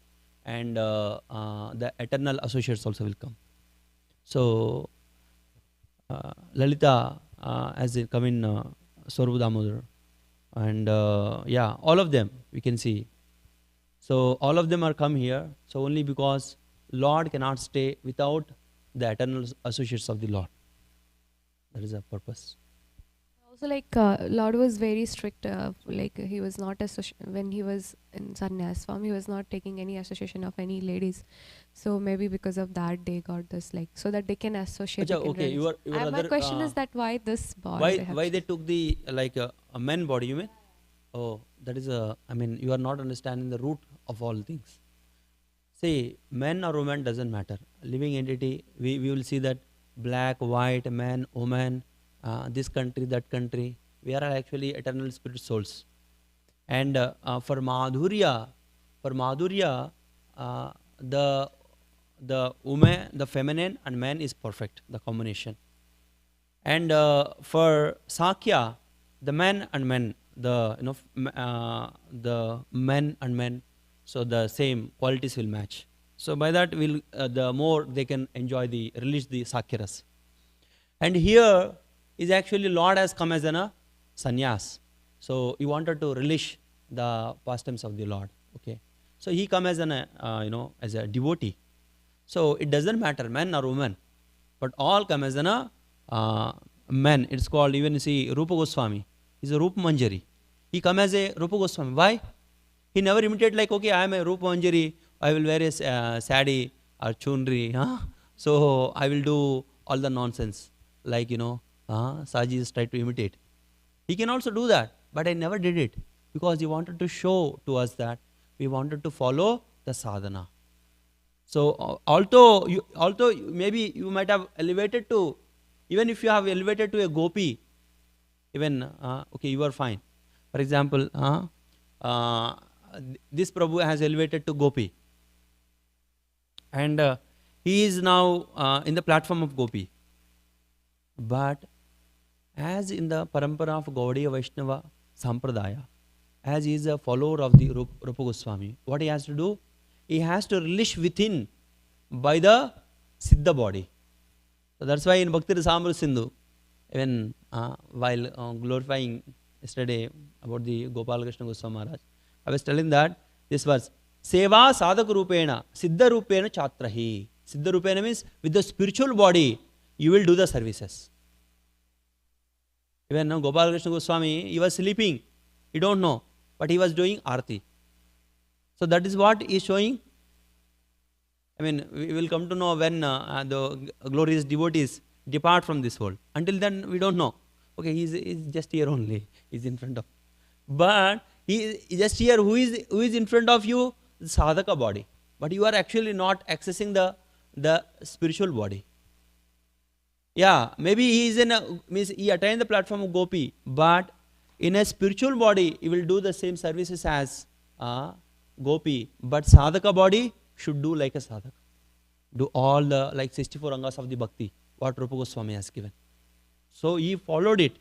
A: and the eternal associates also will come. So Lalita as they come in Swarva Damodar, and all of them we can see. So all of them are come here. So only because Lord cannot stay without the eternal associates of the Lord. That is the purpose.
B: Also, Lord was very strict. He was not when he was in sannyas form, he was not taking any association of any ladies. So maybe because of that, they got this so that they can associate.
A: Achha, okay, your
B: my question is that why this body?
A: Why they took the a man body? You mean? Oh, that is I mean, you are not understanding the root of all things. See, men or woman doesn't matter. Living entity, we will see that black, white, man, woman, this country, that country. We are actually eternal spirit souls. And for Madhurya, the woman, the feminine and man is perfect, the combination. And for Sakya, the men and men, the men and men, so the same qualities will match. So by that, the more they can enjoy release the Sakyaras. And here, is actually Lord has come as a sannyas. So he wanted to relish the pastimes of the Lord. Okay, so he come as an as a devotee. So it doesn't matter man or woman, but all come as an men. It's called, even you see Rupa Goswami, he's a Rupa Manjari. He come as a Rupa Goswami. Why? He never imitate like, okay, I am a Rupa Manjari, I will wear a sari or chunri, huh? So I will do all the nonsense like Saji is trying to imitate. He can also do that, but I never did it because he wanted to show to us that we wanted to follow the sadhana. So although maybe you might have elevated to, even if you have elevated to a gopi, even okay, you are fine. For example, this Prabhu has elevated to gopi, and he is now in the platform of gopi. But as in the parampara of Gaudiya Vaishnava Sampradaya, as he is a follower of the Rupa Goswami, what he has to do? He has to relish within by the Siddha body. So that's why in Bhakti Rasamrita Sindhu, even while glorifying yesterday about the Gopal Krishna Goswami Maharaj, I was telling that this verse, Seva sadhaka rupena, siddha rupena chatrahi. Siddha rupena means with the spiritual body, you will do the services. Even Gopal Krishna Goswami, he was sleeping, he don't know, but he was doing arati. So that is what he is showing. I mean, we will come to know when the glorious devotees depart from this world. Until then, we don't know. Okay, he is just here only. He is in front of. But he is just here. Who is in front of you? The sadhaka body. But you are actually not accessing the spiritual body. Yeah, maybe he is means he attained the platform of gopi, but in a spiritual body, he will do the same services as gopi. But sadhaka body should do like a sadhaka. Do all the like 64 angas of the bhakti, what Rupa Goswami has given. So he followed it.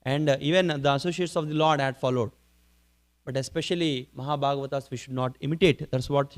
A: And even the associates of the Lord had followed. But especially Mahabhagavatas we should not imitate. That's what